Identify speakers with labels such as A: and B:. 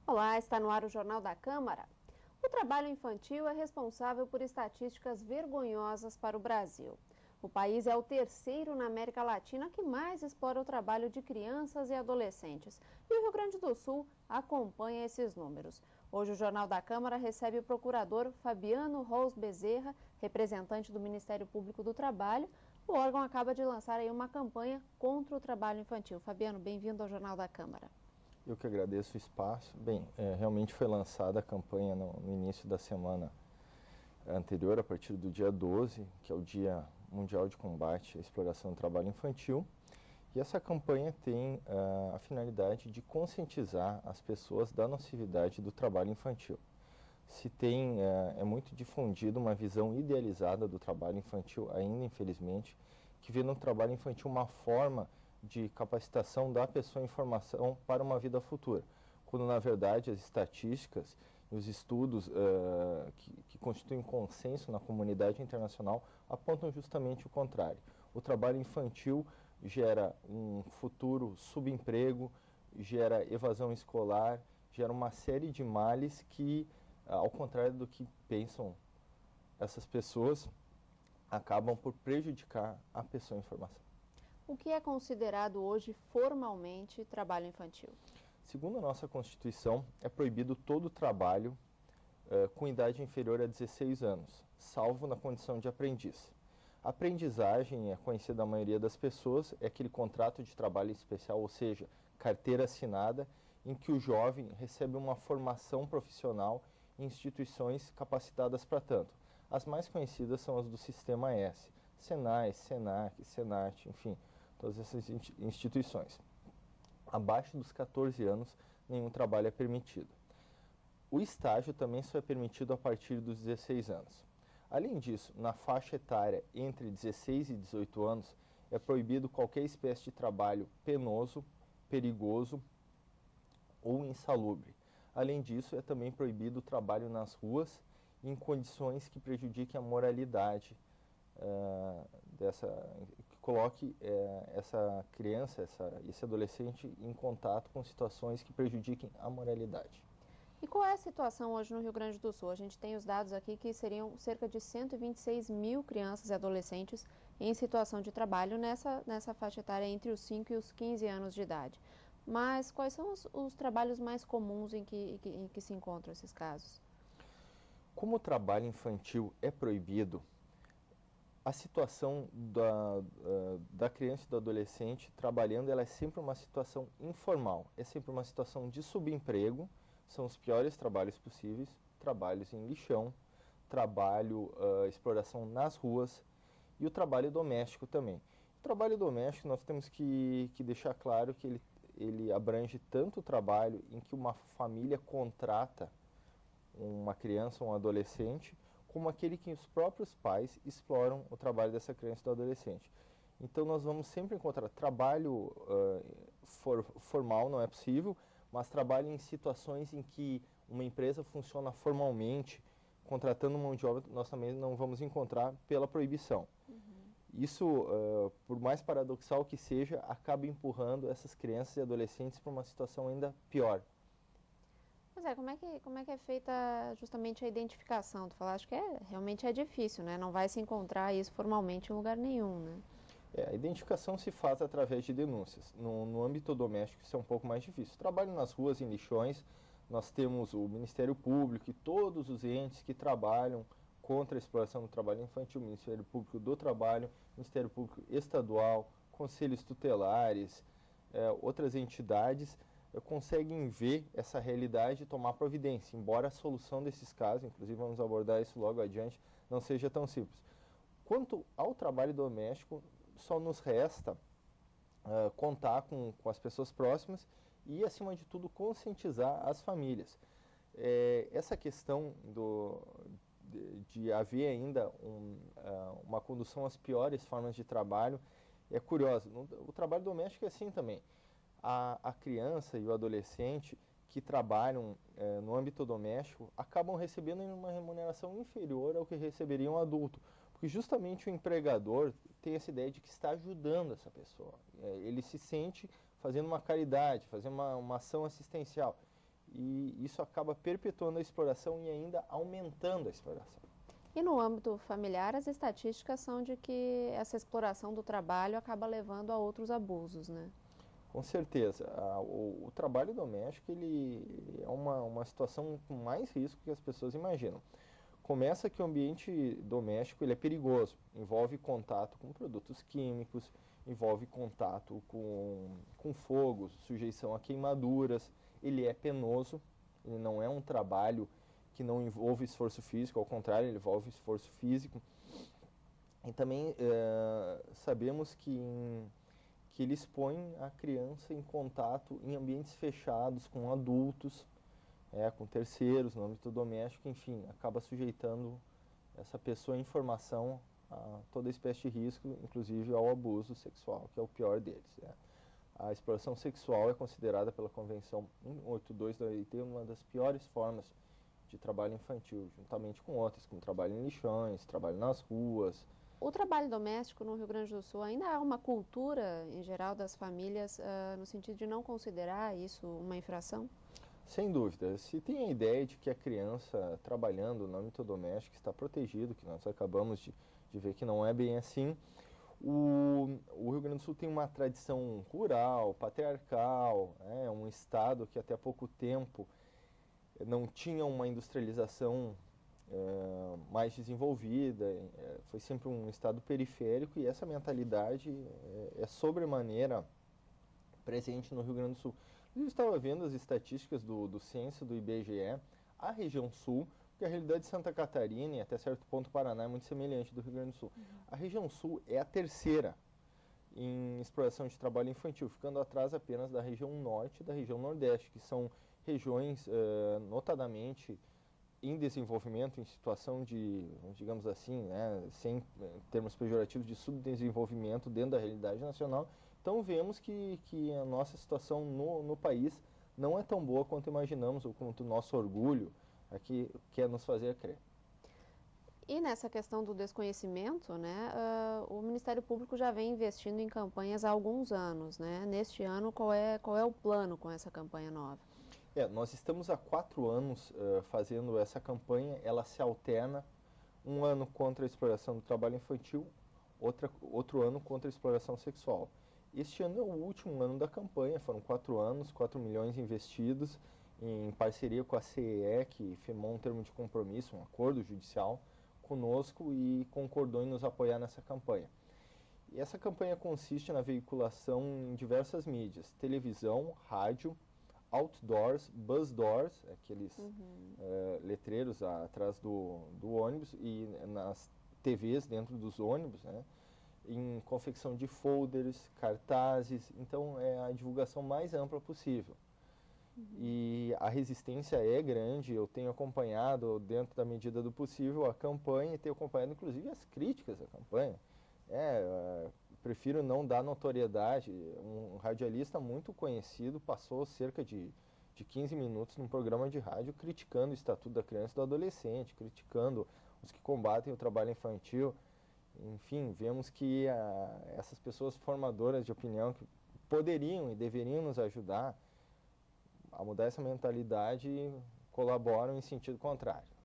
A: Olá, está no ar o Jornal da Câmara. O trabalho infantil é responsável por estatísticas vergonhosas para o Brasil. O país é o terceiro na América Latina que mais explora o trabalho de crianças e adolescentes. E o Rio Grande do Sul acompanha esses números. Hoje o Jornal da Câmara recebe o procurador Fabiano Rous Bezerra, representante do Ministério Público do Trabalho. O órgão acaba de lançar aí uma campanha contra o trabalho infantil. Fabiano, bem-vindo ao Jornal da Câmara.
B: Eu que agradeço o espaço. Bem, realmente foi lançada a campanha no início da semana anterior, a partir do dia 12, que é o Dia Mundial de Combate à Exploração do Trabalho Infantil. E essa campanha tem a finalidade de conscientizar as pessoas da nocividade do trabalho infantil. É muito difundida uma visão idealizada do trabalho infantil, ainda infelizmente, que vê no trabalho infantil uma forma de capacitação da pessoa em formação para uma vida futura, quando na verdade as estatísticas e os estudos que constituem consenso na comunidade internacional apontam justamente o contrário. O trabalho infantil gera um futuro subemprego, gera evasão escolar, gera uma série de males que, ao contrário do que pensam essas pessoas, acabam por prejudicar a pessoa em formação.
A: O que é considerado hoje formalmente trabalho infantil?
B: Segundo a nossa Constituição, é proibido todo trabalho com idade inferior a 16 anos, salvo na condição de aprendiz. A aprendizagem, é conhecida da maioria das pessoas, é aquele contrato de trabalho especial, ou seja, carteira assinada, em que o jovem recebe uma formação profissional em instituições capacitadas para tanto. As mais conhecidas são as do Sistema S, Senai, Senac, Senat, enfim, todas essas instituições. Abaixo dos 14 anos, nenhum trabalho é permitido. O estágio também só é permitido a partir dos 16 anos. Além disso, na faixa etária entre 16 e 18 anos, é proibido qualquer espécie de trabalho penoso, perigoso ou insalubre. Além disso, é também proibido o trabalho nas ruas em condições que prejudiquem a moralidade que coloque essa criança, esse adolescente em contato com situações que prejudiquem a moralidade.
A: E qual é a situação hoje no Rio Grande do Sul? A gente tem os dados aqui que seriam cerca de 126 mil crianças e adolescentes em situação de trabalho nessa faixa etária entre os 5 e os 15 anos de idade. Mas quais são os trabalhos mais comuns em que se encontram esses casos?
B: Como o trabalho infantil é proibido, a situação da criança e do adolescente trabalhando, ela é sempre uma situação informal, é sempre uma situação de subemprego, são os piores trabalhos possíveis, trabalhos em lixão, exploração nas ruas e o trabalho doméstico também. O trabalho doméstico nós temos que deixar claro que ele abrange tanto o trabalho em que uma família contrata uma criança ou um adolescente, como aquele que os próprios pais exploram o trabalho dessa criança e do adolescente. Então nós vamos sempre encontrar trabalho formal, não é possível, mas trabalho em situações em que uma empresa funciona formalmente, contratando mão de obra, nós também não vamos encontrar pela proibição. Isso, por mais paradoxal que seja, acaba empurrando essas crianças e adolescentes para uma situação ainda pior.
A: Pois é, como é que é feita justamente a identificação? Tu falaste que realmente é difícil, né? Não vai se encontrar isso formalmente em lugar nenhum, né?
B: A identificação se faz através de denúncias. No âmbito doméstico isso é um pouco mais difícil. Trabalho nas ruas, em lixões, nós temos o Ministério Público e todos os entes que trabalham contra a exploração do trabalho infantil, o Ministério Público do Trabalho, Ministério Público Estadual, conselhos tutelares, outras entidades, conseguem ver essa realidade e tomar providência, embora a solução desses casos, inclusive vamos abordar isso logo adiante, não seja tão simples. Quanto ao trabalho doméstico, só nos resta contar com as pessoas próximas e, acima de tudo, conscientizar as famílias. Essa questão de haver ainda uma condução às piores formas de trabalho é curiosa. O trabalho doméstico é assim também. A criança e o adolescente que trabalham no âmbito doméstico acabam recebendo uma remuneração inferior ao que receberia um adulto, porque justamente o empregador tem essa ideia de que está ajudando essa pessoa. Ele se sente fazendo uma caridade, fazendo uma ação assistencial. e isso acaba perpetuando a exploração e ainda aumentando a exploração.
A: E no âmbito familiar, as estatísticas são de que essa exploração do trabalho acaba levando a outros abusos, né?
B: Com certeza, o trabalho doméstico ele é uma situação com mais risco que as pessoas imaginam. Começa que o ambiente doméstico ele é perigoso, envolve contato com produtos químicos, envolve contato com fogo, sujeição a queimaduras, ele é penoso, ele não é um trabalho que não envolve esforço físico, ao contrário, ele envolve esforço físico. E também sabemos que ele expõe a criança em contato em ambientes fechados com adultos, com terceiros, no âmbito doméstico, enfim, acaba sujeitando essa pessoa em formação a toda espécie de risco, inclusive ao abuso sexual, que é o pior deles. A exploração sexual é considerada pela Convenção 182 da OIT uma das piores formas de trabalho infantil, juntamente com outras, como trabalho em lixões, trabalho nas ruas.
A: O trabalho doméstico no Rio Grande do Sul ainda há uma cultura, em geral, das famílias, no sentido de não considerar isso uma infração?
B: Sem dúvida, se tem a ideia de que a criança trabalhando no âmbito doméstico está protegido, que nós acabamos de ver que não é bem assim, o Rio Grande do Sul tem uma tradição rural, patriarcal, um estado que até há pouco tempo não tinha uma industrialização mais desenvolvida, foi sempre um estado periférico e essa mentalidade é sobremaneira presente no Rio Grande do Sul. Eu estava vendo as estatísticas do censo do IBGE, a região sul, porque a realidade de Santa Catarina e até certo ponto Paraná é muito semelhante do Rio Grande do Sul. A região sul é a terceira em exploração de trabalho infantil, ficando atrás apenas da região norte e da região nordeste, que são regiões notadamente em desenvolvimento, em situação de, digamos assim, sem termos pejorativos, de subdesenvolvimento dentro da realidade nacional. Então vemos que a nossa situação no país não é tão boa quanto imaginamos, ou quanto o nosso orgulho aqui quer nos fazer crer.
A: E nessa questão do desconhecimento, né, o Ministério Público já vem investindo em campanhas há alguns anos, né? Neste ano, qual é o plano com essa campanha nova?
B: Nós estamos há 4 anos fazendo essa campanha, ela se alterna, um ano contra a exploração do trabalho infantil, outro ano contra a exploração sexual. Este ano é o último ano da campanha, foram 4 anos, 4 milhões investidos em parceria com a CEE, que firmou um termo de compromisso, um acordo judicial conosco e concordou em nos apoiar nessa campanha. E essa campanha consiste na veiculação em diversas mídias, televisão, rádio, outdoors, bus doors, aqueles letreiros atrás do ônibus e nas TVs dentro dos ônibus, né? Em confecção de folders, cartazes, então é a divulgação mais ampla possível. E a resistência é grande, eu tenho acompanhado dentro da medida do possível a campanha e tenho acompanhado inclusive as críticas à campanha. Prefiro não dar notoriedade, um radialista muito conhecido passou cerca de 15 minutos num programa de rádio criticando o Estatuto da Criança e do Adolescente, criticando os que combatem o trabalho infantil. Enfim, vemos que essas pessoas formadoras de opinião que poderiam e deveriam nos ajudar a mudar essa mentalidade colaboram em sentido contrário.